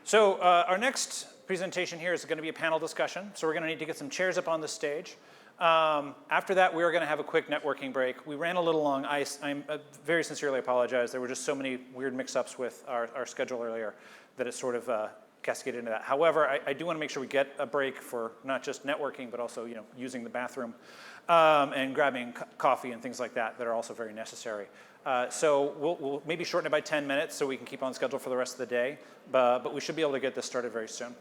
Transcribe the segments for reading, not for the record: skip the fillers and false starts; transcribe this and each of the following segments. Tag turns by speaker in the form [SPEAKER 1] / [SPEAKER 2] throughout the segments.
[SPEAKER 1] So our next presentation here is going to be a panel discussion. So we're going to need to get some chairs up on the stage. After that, we are going to have a quick networking break. We ran a little long. I very sincerely apologize. There were just so many weird mix-ups with our schedule earlier that it sort of cascaded into that. However, I do want to make sure we get a break for not just networking, but also using the bathroom and grabbing coffee and things like that that are also very necessary. So we'll maybe shorten it by 10 minutes so we can keep on schedule for the rest of the day, but we should be able to get this started very soon.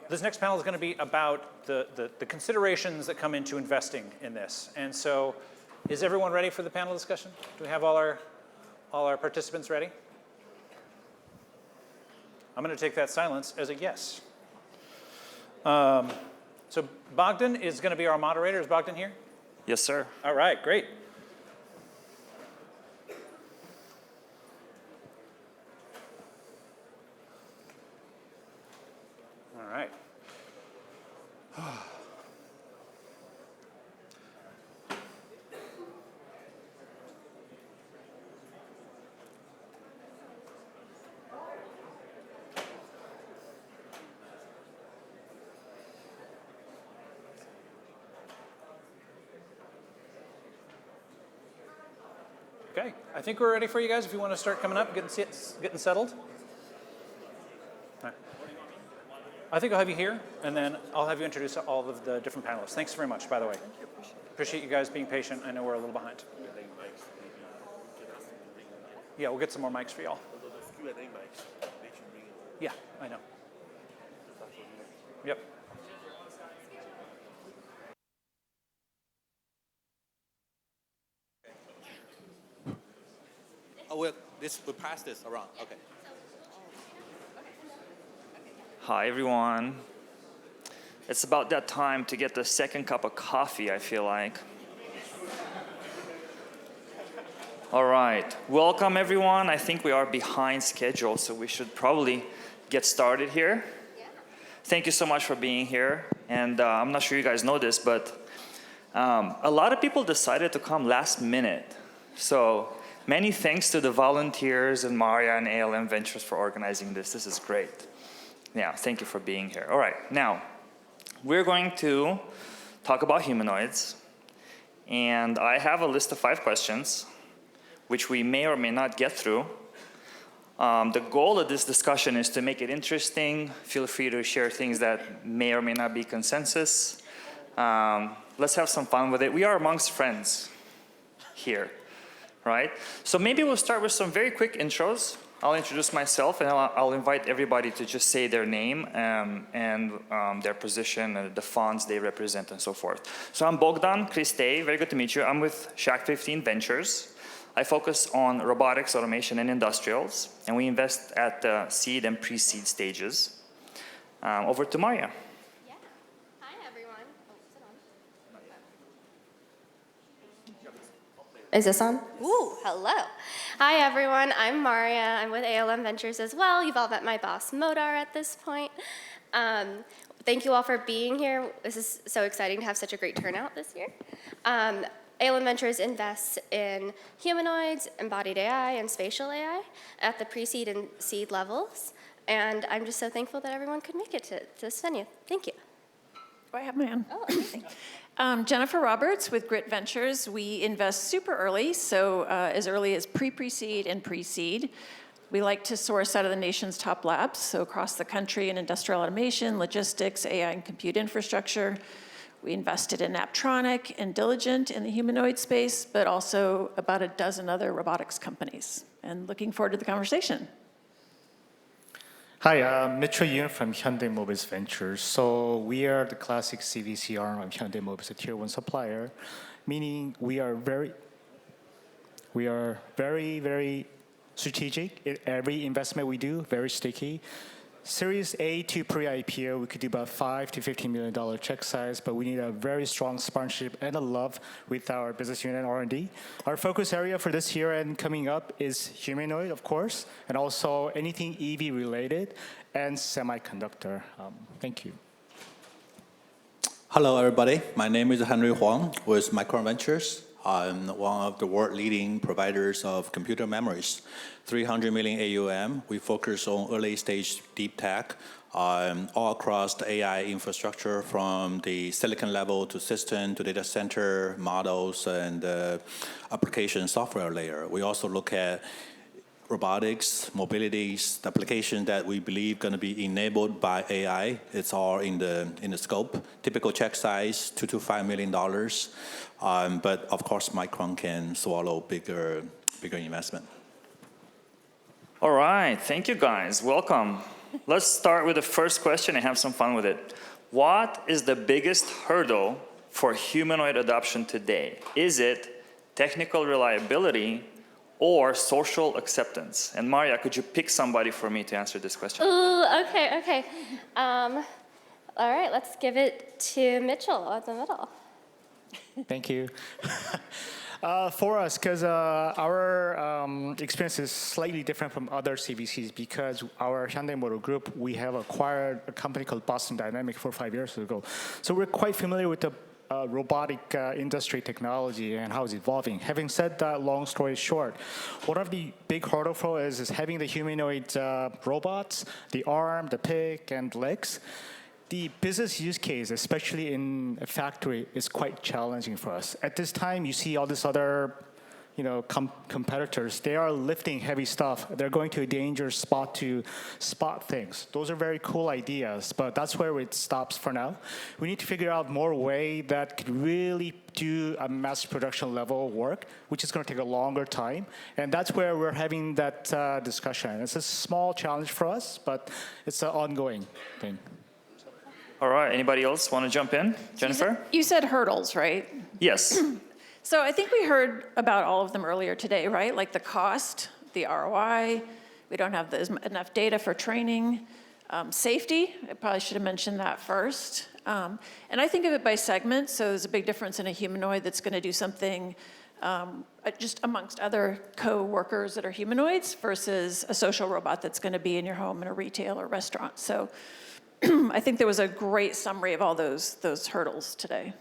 [SPEAKER 1] This next panel is going to be about the considerations that come into investing in this. And so is everyone ready for the panel discussion? Do we have all our participants ready? I'm going to take that silence as a yes. So Bogdan is going to be our moderator. Is Bogdan here?
[SPEAKER 2] Yes, sir.
[SPEAKER 1] All right, great. All right. Okay, I think we're ready for you guys if you want to start coming up, getting settled. All right. I think I'll have you here, and then I'll have you introduce all of the different panelists. Thanks very much, by the way. Appreciate you guys being patient. I know we're a little behind. Yeah, we'll get some more mics for y'all. Yeah, I know. Yep.
[SPEAKER 3] Oh, we'll pass this around. Okay.
[SPEAKER 2] Hi, everyone. It's about that time to get the second cup of coffee, I feel like. All right. Welcome, everyone. I think we are behind schedule, so we should probably get started here. Thank you so much for being here. And I'm not sure you guys know this, but a lot of people decided to come last minute. So many thanks to the volunteers and Marya and ALM Ventures for organizing this. This is great. Yeah, thank you for being here. All right, now, we're going to talk about humanoids. And I have a list of 5 questions, which we may or may not get through. The goal of this discussion is to make it interesting. Feel free to share things that may or may not be consensus. Let's have some fun with it. We are amongst friends here. Right? So maybe we'll start with some very quick intros. I'll introduce myself, and I'll invite everybody to just say their name and their position, and the funds they represent, and so forth. So I'm Bogdan Cristei. Very good to meet you. I'm with SHACK15 Ventures. I focus on robotics, automation, and industrials, and we invest at the seed and pre-seed stages. Over to Marya.
[SPEAKER 4] Is this on? Ooh, hello. Hi, everyone. I'm Marya. I'm with ALM Ventures as well. You've all met my boss, Modar, at this point. Thank you all for being here. This is so exciting to have such a great turnout this year. ALM Ventures invests in humanoids, embodied AI, and spatial AI at the pre-seed and seed levels. And I'm just so thankful that everyone could make it to this venue. Thank you.
[SPEAKER 5] Oh, I have my own.
[SPEAKER 4] Oh, amazing.
[SPEAKER 5] Jennifer Roberts with Grit Ventures. We invest super early, so as early as pre-seed and pre-seed. We like to source out of the nation's top labs, so across the country in industrial automation, logistics, AI, and compute infrastructure. We invested in Apptronic and Diligent in the humanoid space, but also about a dozen other robotics companies. And looking forward to the conversation.
[SPEAKER 6] Hi, I'm Mitchell Yoon from Hyundai Mobis Ventures. So we are the classic CVC arm of Hyundai Mobis, a tier 1 supplier, meaning we are very, very strategic. Every investment we do, very sticky. Series A to pre-IPO, we could do about $5 to $15 million check size, but we need a very strong sponsorship and a love with our business unit and R&D. Our focus area for this year and coming up is humanoid, of course, and also anything EV related and semiconductor. Thank you.
[SPEAKER 3] Hello, everybody. My name is Huang with Micron Ventures. one of the world-leading providers of computer memories. 300 million AUM. We focus on early-stage deep tech all across the AI infrastructure, from the silicon level to system to data center models and application software layer. We also look at robotics, mobilities, the application that we believe going to be enabled by AI. It's all in the scope. Typical check size, $2 to $5 million. But of course, Micron can swallow bigger investment.
[SPEAKER 2] All right, thank you guys. Welcome. Let's start with the first question and have some fun with it. What is the biggest hurdle for humanoid adoption today? Is it technical reliability or social acceptance? And Marya, could you pick somebody for me to answer this question?
[SPEAKER 4] Ooh, okay. All right, let's give it to Mitchell at the middle.
[SPEAKER 6] Thank you. For us, because our experience is slightly different from other CVCs, because our Hyundai Motor Group, we have acquired a company called Boston Dynamics 5 years ago. So we're quite familiar with the robotic industry technology and how it's evolving. Having said that, long story short, one of the big hurdle for us is having the humanoid robots, the arm, the pick, and legs. The business use case, especially in a factory, is quite challenging for us. At this time, you see all these other competitors. They are lifting heavy stuff. They're going to a dangerous spot to spot things. Those are very cool ideas, but that's where it stops for now. We need to figure out more way that could really do a mass production level work, which is going to take a longer time. And that's where we're having that discussion. It's a small challenge for us, but it's an ongoing thing.
[SPEAKER 2] All right, anybody else want to jump in? Jennifer?
[SPEAKER 5] You said hurdles, right?
[SPEAKER 2] Yes.
[SPEAKER 5] So I think we heard about all of them earlier today, right? Like the cost, the ROI, we don't have enough data for training. Safety, I probably should have mentioned that first. And I think of it by segment, so there's a big difference in a humanoid that's going to do something just amongst other co-workers that are humanoids versus a social robot that's going to be in your home in a retail or restaurant. So I think there was a great summary of all those hurdles today.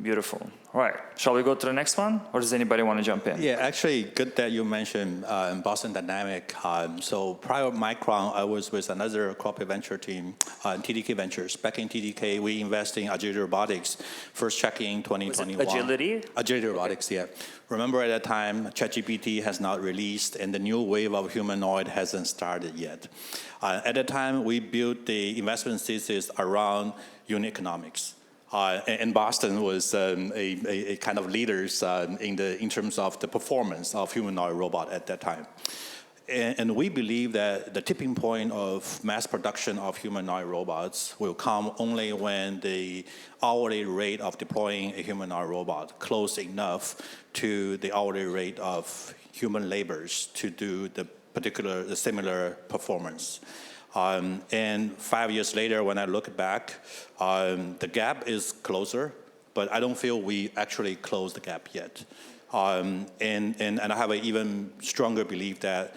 [SPEAKER 2] Beautiful. All right, shall we go to the next one, or does anybody want to jump in?
[SPEAKER 3] Yeah, actually, good that you mentioned Boston Dynamics. So prior to Micron, I was with another corporate venture team, TDK Ventures. Back in TDK, we invest in agility robotics, first check-in 2021.
[SPEAKER 2] Was it agility?
[SPEAKER 3] Agility robotics, yeah. Remember at that time, ChatGPT has not released, and the new wave of humanoid hasn't started yet. At that time, we built the investment thesis around unit economics. And Boston was a kind of leaders in terms of the performance of humanoid robot at that time. And we believe that the tipping point of mass production of humanoid robots will come only when the hourly rate of deploying a humanoid robot close enough to the hourly rate of human labors to do the similar performance. And 5 years later, when I look back, the gap is closer, but I don't feel we actually closed the gap yet. And I have an even stronger belief that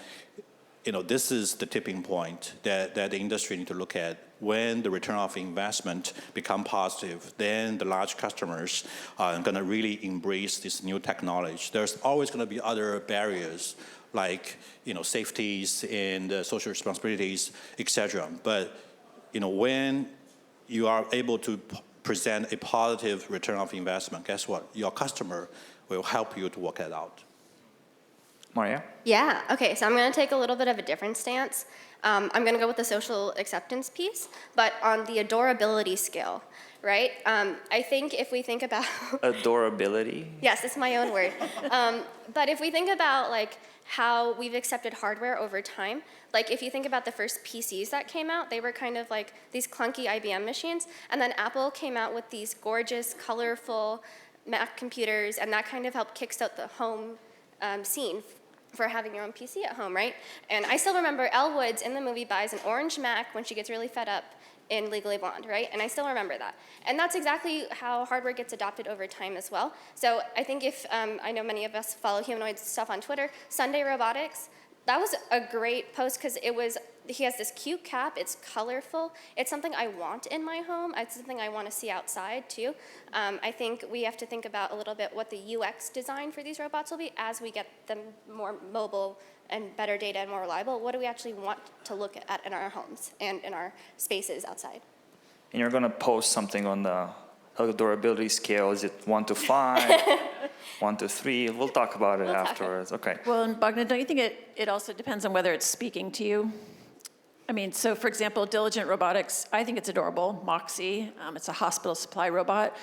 [SPEAKER 3] this is the tipping point that the industry need to look at. When the return of investment become positive, then the large customers are going to really embrace this new technology. There's always going to be other barriers, like safeties and social responsibilities, etc. But when you are able to present a positive return of investment, guess what? Your customer will help you to work it out.
[SPEAKER 2] Marya?
[SPEAKER 4] Yeah, okay, so I'm going to take a little bit of a different stance. I'm going to go with the social acceptance piece, but on the adorability scale, right? I think if we think about...
[SPEAKER 2] Adorability?
[SPEAKER 4] Yes, it's my own word. But if we think about how we've accepted hardware over time, if you think about the first PCs that came out, they were kind of like these clunky IBM machines, and then Apple came out with these gorgeous, colorful Mac computers, and that kind of helped kickstart the home scene for having your own PC at home, right? And I still remember Elle Woods in the movie buys an orange Mac when she gets really fed up in Legally Blonde, right? And I still remember that. And that's exactly how hardware gets adopted over time as well. So I think if, I know many of us follow humanoid stuff on Twitter, Sunday Robotics That was a great post because he has this cute cap, it's colorful. It's something I want in my home. It's something I want to see outside too. I think we have to think about a little bit what the UX design for these robots will be as we get them more mobile and better data and more reliable. What do we actually want to look at in our homes and in our spaces outside?
[SPEAKER 2] And you're going to post something on the durability scale. Is it 1 to 5, 1 to 3? We'll talk about it afterwards. Okay.
[SPEAKER 5] Well, and Bogdan, don't you think it also depends on whether it's speaking to you? I mean, so for example, Diligent Robotics, I think it's adorable. Moxie, it's a hospital supply robot,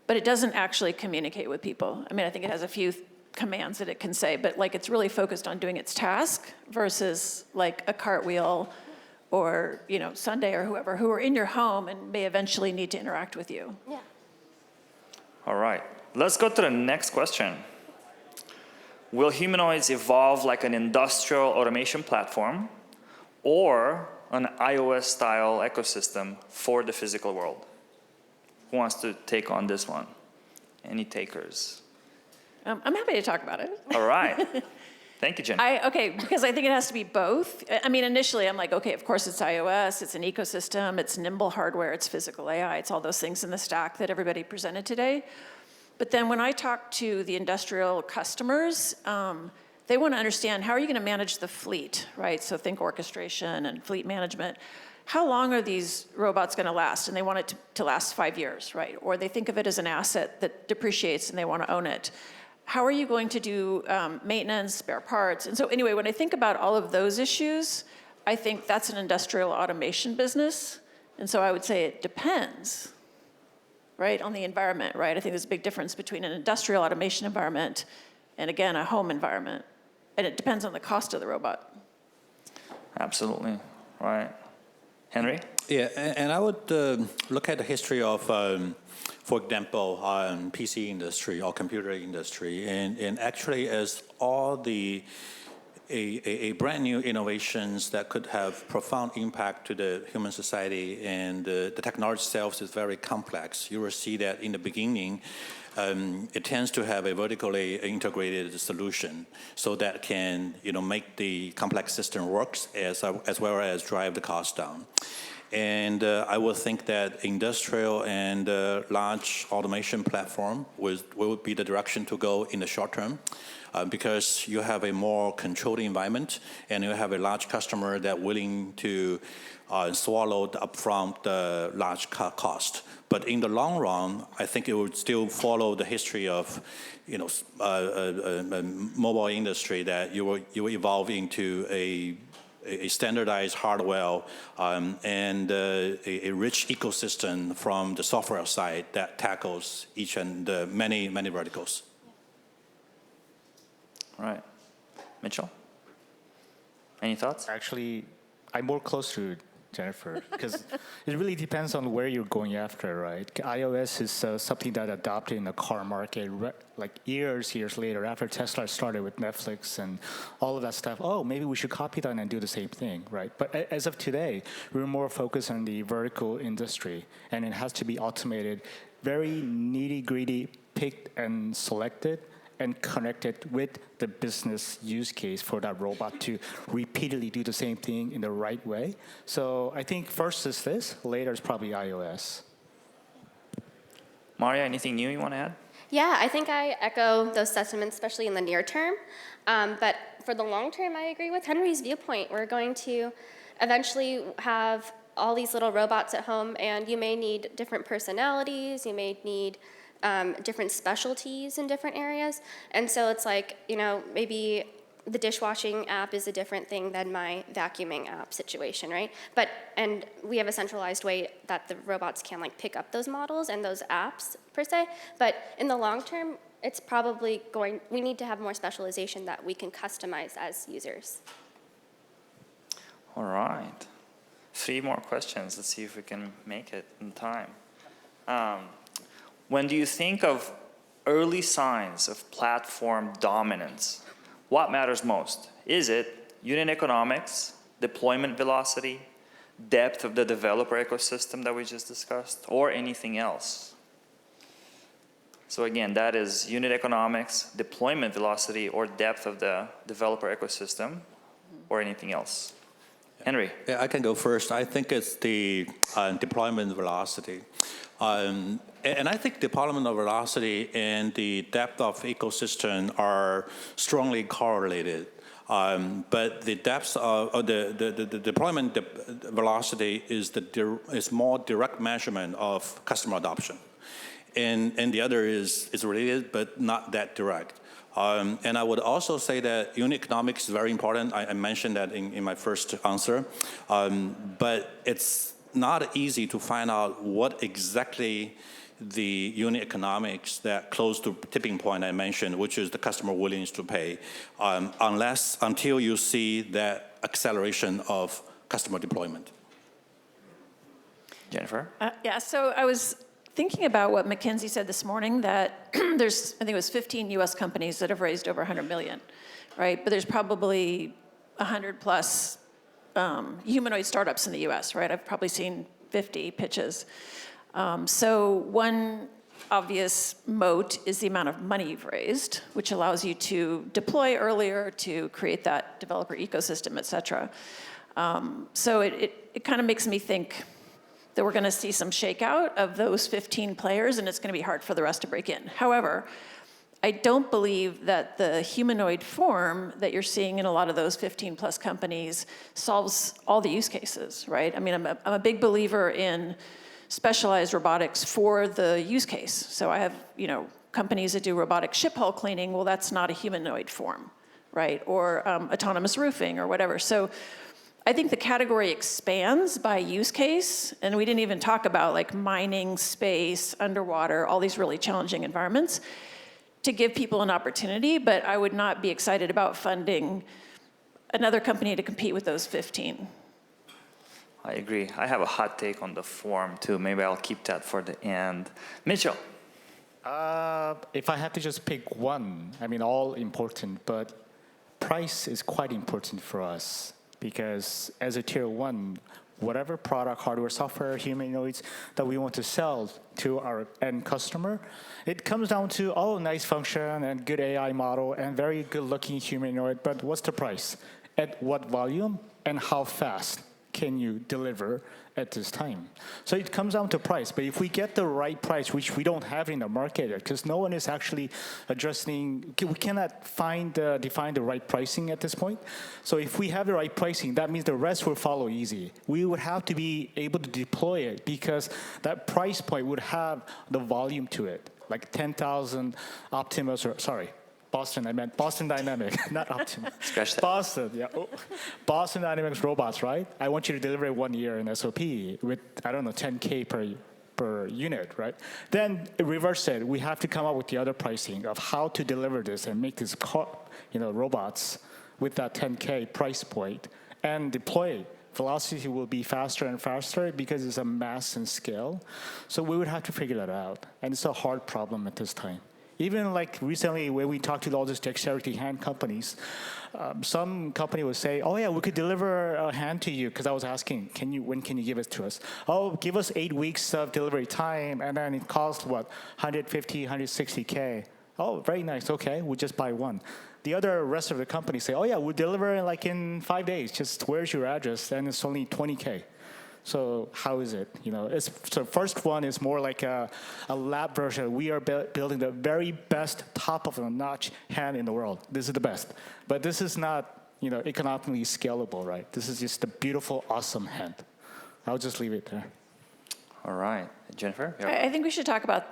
[SPEAKER 5] but it doesn't actually communicate with people. I mean, I think it has a few commands that it can say, but like it's really focused on doing its task versus like a Cartwheel or, you know, Sunday or whoever, who are in your home and may eventually need to interact with you.
[SPEAKER 4] Yeah.
[SPEAKER 2] All right. Let's go to the next question. Will humanoids evolve like an industrial automation platform or an iOS-style ecosystem for the physical world? Who wants to take on this one? Any takers?
[SPEAKER 5] I'm happy to talk about it.
[SPEAKER 2] All right. Thank you, Jen.
[SPEAKER 5] Okay, because I think it has to be both. I mean, initially I'm like, okay, of course it's iOS, it's an ecosystem, it's nimble hardware, it's physical AI, it's all those things in the stack that everybody presented today. But then when I talk to the industrial customers, they want to understand how are you going to manage the fleet, right? So think orchestration and fleet management. How long are these robots going to last? And they want it to last 5 years, right? Or they think of it as an asset that depreciates and they want to own it. How are you going to do maintenance, spare parts? And so anyway, when I think about all of those issues, I think that's an industrial automation business. And so I would say it depends, right, on the environment, right? I think there's a big difference between an industrial automation environment and, again, a home environment. And it depends on the cost of the robot.
[SPEAKER 2] Absolutely. Right. Henry?
[SPEAKER 3] Yeah, and I would look at the history of, for example, PC industry or computer industry, and actually as all the a brand new innovations that could have profound impact to the human society, and the technology itself is very complex. You will see that in the beginning, it tends to have a vertically integrated solution, so that can make the complex system works as well as drive the cost down. And I would think that industrial and large automation platform will be the direction to go in the short term, because you have a more controlled environment and you have a large customer that willing to swallow the upfront large cost. But in the long run, I think it would still follow the history of mobile industry, that you will evolve into a standardized hardware and a rich ecosystem from the software side that tackles each and many verticals.
[SPEAKER 2] All right. Mitchell? Any thoughts?
[SPEAKER 6] Actually, I'm more close to Jennifer, because it really depends on where you're going after, right? iOS is something that adopted in the car market like years later, after Tesla started with Netflix and all of that stuff. Oh, maybe we should copy that and do the same thing, right? But as of today, we're more focused on the vertical industry, and it has to be automated, very nitty-gritty, picked and selected, and connected with the business use case for that robot to repeatedly do the same thing in the right way. So I think first is this, later is probably iOS.
[SPEAKER 2] Marya, anything new you want to add?
[SPEAKER 4] Yeah, I think I echo those sentiments, especially in the near term. But for the long term, I agree with Henry's viewpoint. We're going to eventually have all these little robots at home, and you may need different personalities, you may need different specialties in different areas. And so it's like, maybe the dishwashing app is a different thing than my vacuuming app situation, right? And we have a centralized way that the robots can pick up those models and those apps per se. But in the long term, it's probably we need to have more specialization that we can customize as users.
[SPEAKER 2] All right. 3 more questions. Let's see if we can make it in time. When do you think of early signs of platform dominance, what matters most? Is it unit economics, deployment velocity, depth of the developer ecosystem that we just discussed, or anything else? So again, that is unit economics, deployment velocity, or depth of the developer ecosystem. or anything else? Henry?
[SPEAKER 3] Yeah, I can go first. I think it's the deployment velocity. And I think deployment velocity and the depth of ecosystem are strongly correlated. But the depth of or the deployment velocity is more direct measurement of customer adoption. And the other is related, but not that direct. And I would also say that unit economics is very important. I mentioned that in my first answer. But it's not easy to find out what exactly the unit economics that close to tipping point I mentioned, which is the customer willingness to pay, until you see that acceleration of customer deployment.
[SPEAKER 2] Jennifer?
[SPEAKER 5] Yeah, so I was thinking about what McKinsey said this morning, that there's, I think it was 15 US companies that have raised over 100 million, right? But there's probably 100 plus humanoid startups in the US, right? I've probably seen 50 pitches. So one obvious moat is the amount of money you've raised, which allows you to deploy earlier, to create that developer ecosystem, et cetera. So it kind of makes me think that we're going to see some shakeout of those 15 players, and it's going to be hard for the rest to break in. However, I don't believe that the humanoid form that you're seeing in a lot of those 15 plus companies solves all the use cases, right? I mean, I'm a big believer in specialized robotics for the use case. So I have, companies that do robotic ship hull cleaning. Well, that's not a humanoid form, right? Or autonomous roofing or whatever. So I think the category expands by use case, and we didn't even talk about like mining, space, underwater, all these really challenging environments, to give people an opportunity, but I would not be excited about funding another company to compete with those 15.
[SPEAKER 2] I agree. I have a hot take on the form too. Maybe I'll keep that for the end. Mitchell?
[SPEAKER 6] If I had to just pick one, I mean, all important, but price is quite important for us. Because as a tier one, whatever product, hardware, software, humanoids that we want to sell to our end customer, it comes down to, nice function and good AI model and very good looking humanoid, but what's the price? At what volume and how fast can you deliver at this time? So it comes down to price, but if we get the right price, which we don't have in the market yet, because no one is actually addressing, we cannot define the right pricing at this point. So if we have the right pricing, that means the rest will follow easy. We would have to be able to deploy it because that price point would have the volume to it, like 10,000 Optimus, or sorry, Boston, I meant Boston Dynamics, not Optimus.
[SPEAKER 2] Scratch that.
[SPEAKER 6] Boston, yeah. Boston Dynamics robots, right? I want you to deliver it 1 year in SOP with, 10K per unit, right? Then reverse it. We have to come up with the other pricing of how to deliver this and make these robots with that 10K price point and deploy it. Velocity will be faster and faster because it's a mass and scale. So we would have to figure that out. And it's a hard problem at this time. Even like recently when we talked to all these dexterity hand companies, some company would say, we could deliver a hand to you, because I was asking, when can you give it to us? Give us 8 weeks of delivery time, and then it costs, 150, 160K. Oh, very nice, okay, we'll just buy one. The rest of the company say, we'll deliver in 5 days, just where's your address? And it's only 20K. So how is it? So first one is more like a lab version. We are building the very best top of the notch hand in the world. This is the best. But this is not, economically scalable, right? This is just a beautiful, awesome hand. I'll just leave it there.
[SPEAKER 2] All right. Jennifer?
[SPEAKER 5] I think we should talk about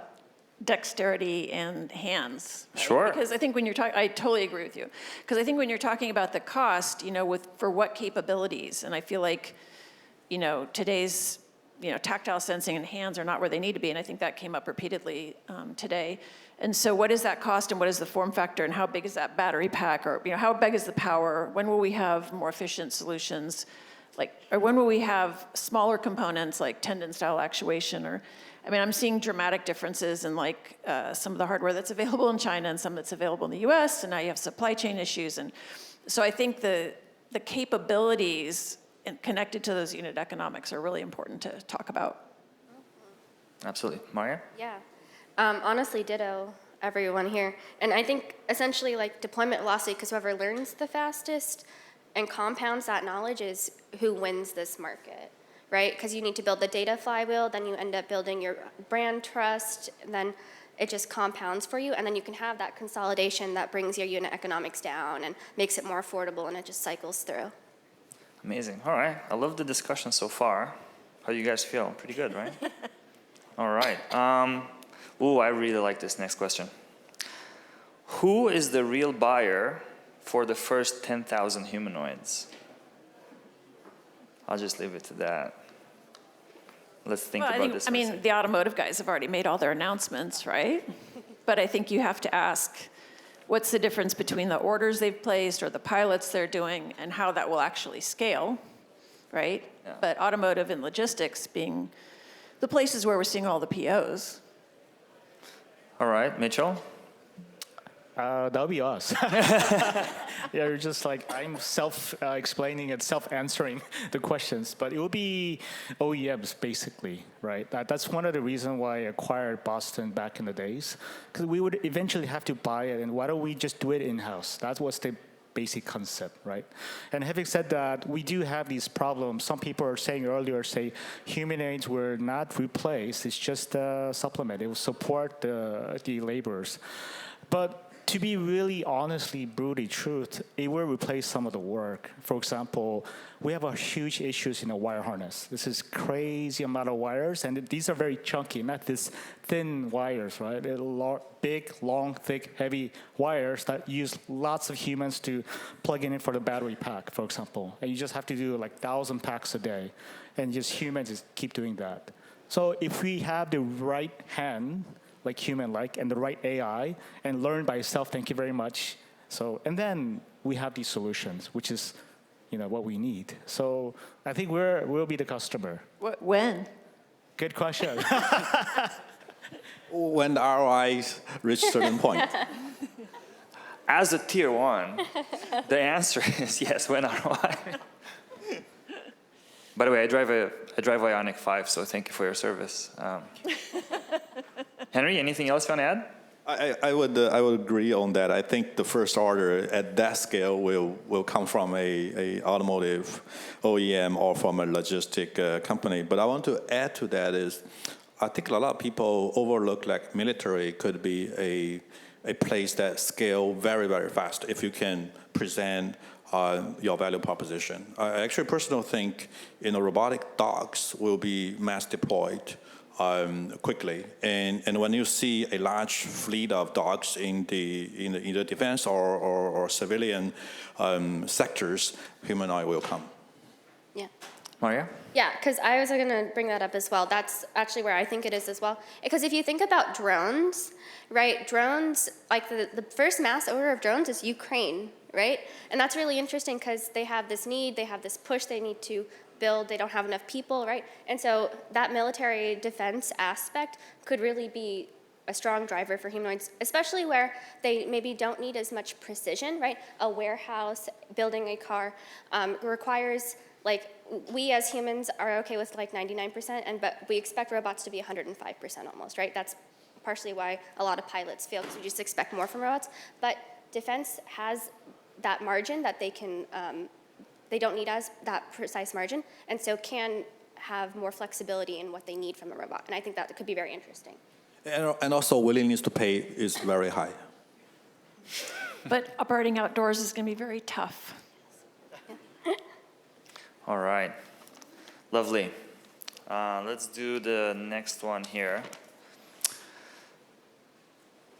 [SPEAKER 5] dexterity and hands. Right?
[SPEAKER 2] Sure.
[SPEAKER 5] Because I think when you're talking, I totally agree with you. Because I think when you're talking about the cost, for what capabilities, and I feel like, today's, tactile sensing and hands are not where they need to be, and I think that came up repeatedly today. And so what is that cost, and what is the form factor, and how big is that battery pack, or how big is the power? When will we have more efficient solutions, or when will we have smaller components like tendon-style actuation? I'm seeing dramatic differences in some of the hardware that's available in China and some that's available in the US, and now you have supply chain issues. And so I think the capabilities connected to those unit economics are really important to talk about.
[SPEAKER 2] Absolutely. Marya?
[SPEAKER 4] Yeah. Honestly, ditto everyone here. And I think essentially deployment velocity, because whoever learns the fastest and compounds that knowledge is who wins this market, right? Because you need to build the data flywheel, then you end up building your brand trust, then it just compounds for you, and then you can have that consolidation that brings your unit economics down and makes it more affordable, and it just cycles through.
[SPEAKER 2] Amazing. All right. I love the discussion so far. How do you guys feel? Pretty good, right? All right. Ooh, I really like this next question. Who is the real buyer for the first 10,000 humanoids? I'll just leave it to that. Let's think about this.
[SPEAKER 5] I mean, the automotive guys have already made all their announcements, right? But I think you have to ask, what's the difference between the orders they've placed or the pilots they're doing and how that will actually scale, right?
[SPEAKER 2] Yeah.
[SPEAKER 5] But automotive and logistics being the places where we're seeing all the POs.
[SPEAKER 2] All right, Mitchell?
[SPEAKER 6] That'll be us. Yeah, you're just like, I'm self-explaining and self-answering the questions, but it will be OEMs basically, right? That's one of the reasons why I acquired Boston back in the days, because we would eventually have to buy it, and why don't we just do it in-house? That was the basic concept, right? And having said that, we do have these problems. Some people are saying earlier, humanoids were not replaced, it's just a supplement. It will support the laborers. But to be really honestly, brutally truth, it will replace some of the work. For example, we have a huge issues in the wire harness. This is crazy amount of wires, and these are very chunky, not this thin wires, right? They're big, long, thick, heavy wires that use lots of humans to plug in for the battery pack, for example. And you just have to do like 1,000 packs a day, and just humans just keep doing that. So if we have the right hand, like human-like, and the right AI, and learn by itself, thank you very much. So, and then we have these solutions, which is, what we need. So I think we'll be the customer.
[SPEAKER 5] When?
[SPEAKER 6] Good question.
[SPEAKER 3] When the ROI reach a certain point.
[SPEAKER 2] As a tier one, the answer is yes, when ROI. By the way, I drive Ioniq 5, so thank you for your service. Henry, anything else you want to add?
[SPEAKER 3] I would agree on that. I think the first order at that scale will come from a automotive OEM or from a logistic company. But I want to add to that is, I think a lot of people overlook like military could be a place that scale very, very fast if you can present your value proposition. I actually personally think robotic dogs will be mass deployed quickly, and when you see a large fleet of dogs in the defense or civilian sectors, humanoid will come.
[SPEAKER 4] Yeah.
[SPEAKER 2] Marya?
[SPEAKER 4] Yeah, because I was going to bring that up as well. That's actually where I think it is as well. Because if you think about drones, right, drones, like the first mass order of drones is Ukraine, right? And that's really interesting because they have this need, they have this push they need to build, they don't have enough people, right? And so that military defense aspect could really be a strong driver for humanoids, especially where they maybe don't need as much precision, right? A warehouse, building a car requires, like, we as humans are okay with like 99%, but we expect robots to be 105% almost, right? That's partially why a lot of pilots fail, because we just expect more from robots. But defense has that margin that they can, they don't need as that precise margin, and so can have more flexibility in what they need from a robot. And I think that could be very interesting.
[SPEAKER 3] And also willingness to pay is very high.
[SPEAKER 5] But operating outdoors is going to be very tough.
[SPEAKER 2] All right. Lovely. Let's do the next one here.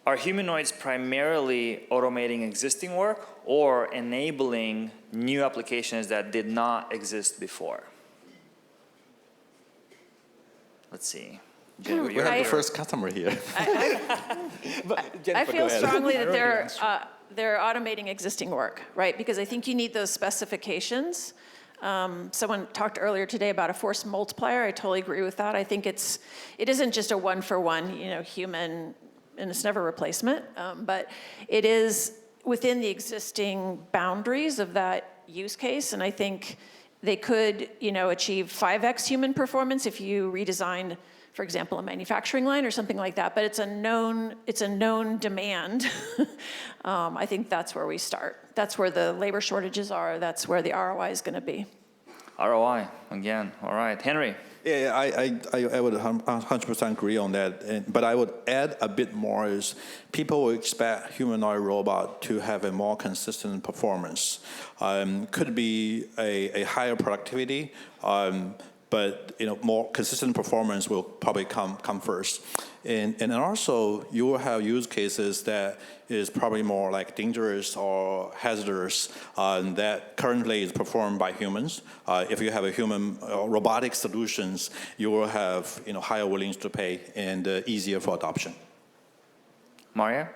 [SPEAKER 2] Are humanoids primarily automating existing work or enabling new applications that did not exist before? Let's see. Jennifer,
[SPEAKER 3] We have the first customer here.
[SPEAKER 5] I feel strongly that they're automating existing work, right? Because I think you need those specifications. Someone talked earlier today about a force multiplier. I totally agree with that. I think it isn't just a one-for-one, human, and it's never a replacement, but it is within the existing boundaries of that use case, and I think they could, achieve 5x human performance if you redesigned for example, a manufacturing line or something like that, but it's a known demand. I think that's where we start. That's where the labor shortages are. That's where the ROI is going to be.
[SPEAKER 2] ROI, again. All right. Henry.
[SPEAKER 3] Yeah, I would 100% agree on that. But I would add a bit more is people will expect humanoid robot to have a more consistent performance. Could be a higher productivity, but more consistent performance will probably come first. And also you will have use cases that is probably more like dangerous or hazardous that currently is performed by humans. If you have a human robotic solutions, you will have higher willingness to pay and easier for adoption.
[SPEAKER 2] Marya?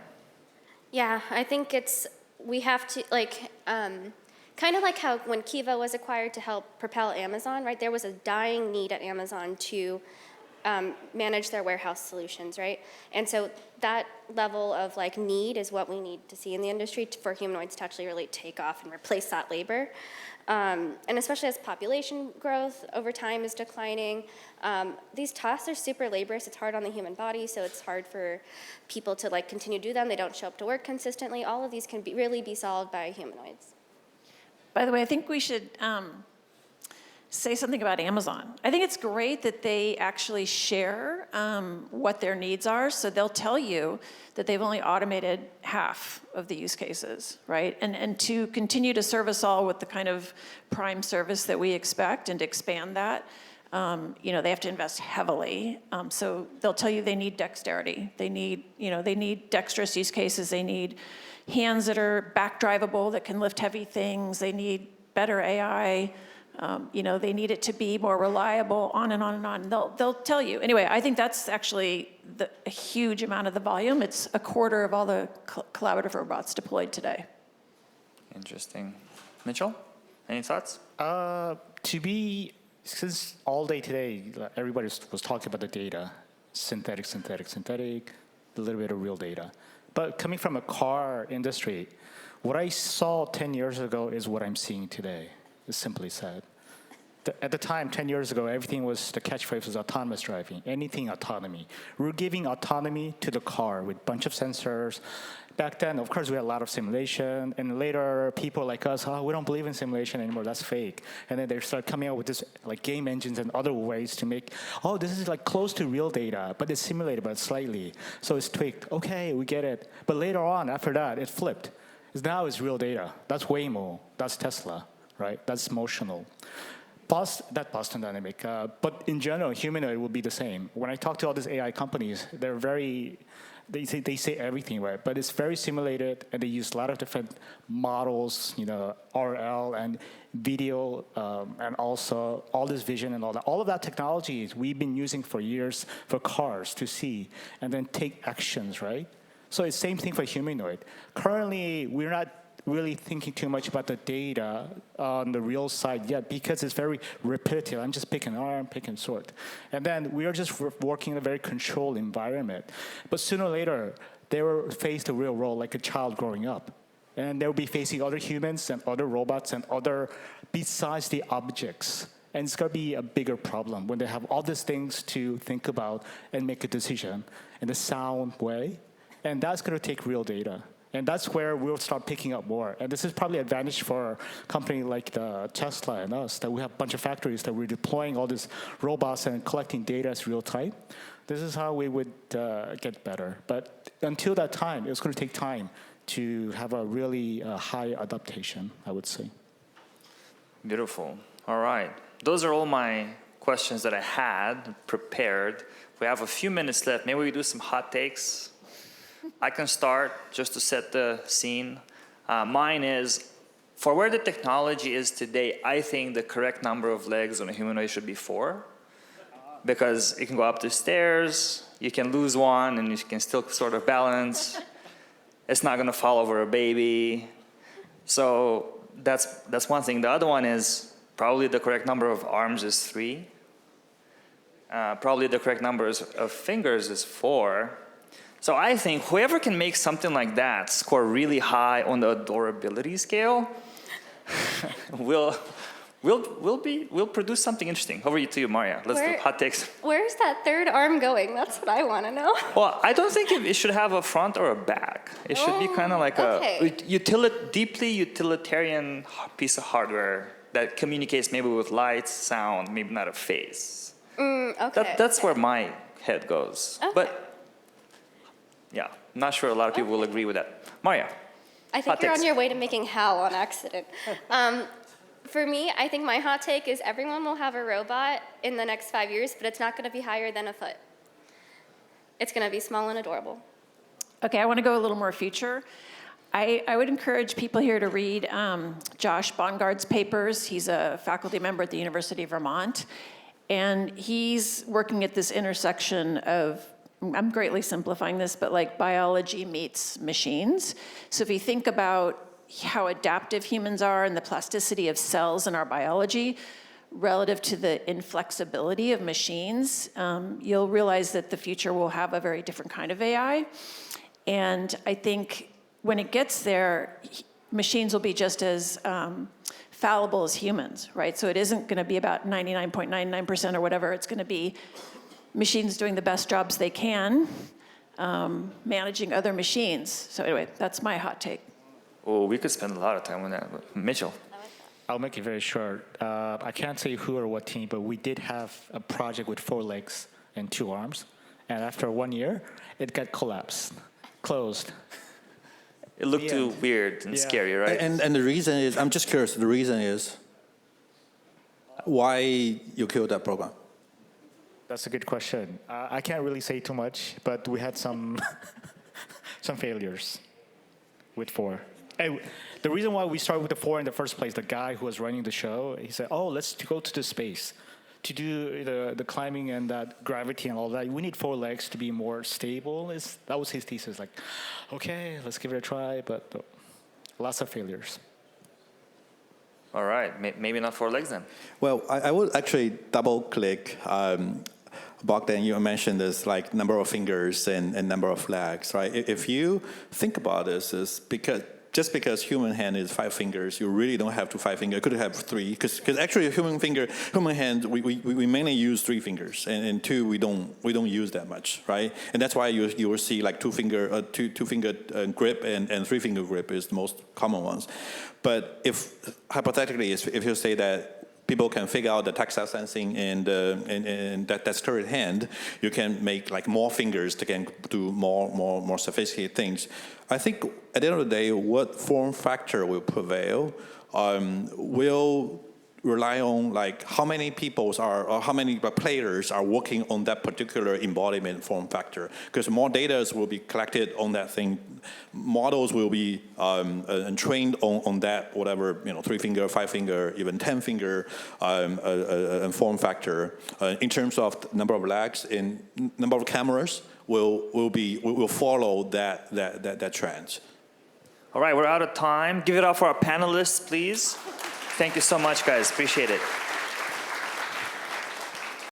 [SPEAKER 4] Yeah, I think we have to, kind of like how when Kiva was acquired to help propel Amazon, right? There was a dying need at Amazon to manage their warehouse solutions, right? And so that level of need is what we need to see in the industry for humanoids to actually really take off and replace that labor. And especially as population growth over time is declining, these tasks are super laborious. It's hard on the human body, so it's hard for people to continue to do them. They don't show up to work consistently. All of these can really be solved by humanoids.
[SPEAKER 5] By the way, I think we should say something about Amazon. I think it's great that they actually share what their needs are. So they'll tell you that they've only automated half of the use cases, right? And to continue to serve us all with the kind of prime service that we expect and to expand that, they have to invest heavily. So they'll tell you they need dexterity. They need dexterous use cases. They need hands that are back drivable, that can lift heavy things. They need better AI. They need it to be more reliable, on and on and on. They'll tell you. Anyway, I think that's actually a huge amount of the volume. It's a quarter of all the collaborative robots deployed today.
[SPEAKER 2] Interesting. Mitchell, any thoughts?
[SPEAKER 6] Since all day today, everybody was talking about the data, synthetic, a little bit of real data. But coming from a car industry, what I saw 10 years ago is what I'm seeing today, is simply said. At the time, 10 years ago, everything was, the catchphrase was autonomous driving, anything autonomy. We're giving autonomy to the car with a bunch of sensors. Back then, of course, we had a lot of simulation, and later, people like us, we don't believe in simulation anymore, that's fake. And then they start coming out with this game engines and other ways to make, this is close to real data, but it's simulated, but slightly. So it's tweaked. Okay, we get it. But later on, after that, it flipped. Now it's real data. That's Waymo, that's Tesla, right? That's Motional. That Boston Dynamic, but in general, humanoid will be the same. When I talk to all these AI companies, they say everything, right? But it's very simulated, and they use a lot of different models, RL and video, and also all this vision and all that. All of that technology we've been using for years for cars to see and then take actions, right? So it's the same thing for humanoid. Currently, we're not really thinking too much about the data on the real side yet because it's very repetitive. I'm just picking arm, picking sort. And then we are just working in a very controlled environment. But sooner or later, they will face the real world like a child growing up. And they'll be facing other humans and other robots and other besides the objects. And it's going to be a bigger problem when they have all these things to think about and make a decision in a sound way. And that's going to take real data. And that's where we'll start picking up more. And this is probably an advantage for a company like Tesla and us, that we have a bunch of factories that we're deploying all these robots and collecting data as real time. This is how we would get better. But until that time, it's going to take time to have a really high adaptation, I would say.
[SPEAKER 2] Beautiful. All right. Those are all my questions that I had prepared. We have a few minutes left. Maybe we do some hot takes. I can start just to set the scene. Mine is, for where the technology is today, I think the correct number of legs on a humanoid should be 4. Because it can go up the stairs, you can lose one, and you can still sort of balance. It's not going to fall over a baby. So that's one thing. The other one is probably the correct number of arms is 3. Probably the correct number of fingers is 4. So I think whoever can make something like that score really high on the adorability scale will we'll produce something interesting. Over to you, Marya. Let's do hot takes.
[SPEAKER 4] Where's that third arm going? That's what I want to know.
[SPEAKER 2] Well, I don't think it should have a front or a back. It should be kind of like
[SPEAKER 4] okay.
[SPEAKER 2] a deeply utilitarian piece of hardware that communicates maybe with lights, sound, maybe not a face.
[SPEAKER 4] Okay.
[SPEAKER 2] That's where my head goes.
[SPEAKER 4] Okay.
[SPEAKER 2] But yeah, I'm not sure a lot of people will agree with that. Marya.
[SPEAKER 4] I think
[SPEAKER 2] hot
[SPEAKER 4] you're
[SPEAKER 2] takes.
[SPEAKER 4] on your way to making Hal on accident. For me, I think my hot take is everyone will have a robot in the next 5 years, but it's not going to be higher than a foot. It's going to be small and adorable.
[SPEAKER 5] Okay, I want to go a little more future. I would encourage people here to read Josh Bongard's papers. He's a faculty member at the University of Vermont. And he's working at this intersection of, I'm greatly simplifying this, but like biology meets machines. So if you think about how adaptive humans are and the plasticity of cells in our biology relative to the inflexibility of machines, you'll realize that the future will have a very different kind of AI. And I think when it gets there, machines will be just as fallible as humans, right? So it isn't going to be about 99.99% or whatever. It's going to be machines doing the best jobs they can, managing other machines. So anyway, that's my hot take.
[SPEAKER 2] Oh, we could spend a lot of time on that. But Mitchell.
[SPEAKER 6] I'll make it very short. I can't say who or what team, but we did have a project with 4 legs and 2 arms. And after 1 year, it got closed.
[SPEAKER 2] It looked too weird and scary, right?
[SPEAKER 3] And the reason is, I'm just curious, the reason is why you killed that program?
[SPEAKER 6] That's a good question. I can't really say too much, but we had some some failures with 4. And the reason why we started with the 4 in the first place, the guy who was running the show, he said, oh, let's go to the space. To do the climbing and that gravity and all that, we need 4 legs to be more stable. That was his thesis. Like, okay, let's give it a try, but lots of failures.
[SPEAKER 2] All right, maybe not 4 legs then.
[SPEAKER 3] Well, I would actually double click. Bogdan, you mentioned this like number of fingers and number of legs, right? If you think about this, is just because human hand is 5 fingers, you really don't have 5 fingers. You could have 3, because actually a human hand, we mainly use 3 fingers, and 2 we don't use that much, right? And that's why you will see like two finger grip and 3 finger grip is the most common ones. But if hypothetically, if you say that people can figure out the tactile sensing and that dexterous hand, you can make like more fingers that can do more sophisticated things. I think at the end of the day, what form factor will prevail will rely on like how many how many players are working on that particular embodiment form factor. Because more data will be collected on that thing, models will be trained on that whatever 3 finger, 5 finger, even 10 finger form factor. In terms of number of legs and number of cameras, will follow that trend.
[SPEAKER 2] All right, we're out of time. Give it up for our panelists, please. Thank you so much, guys. Appreciate it.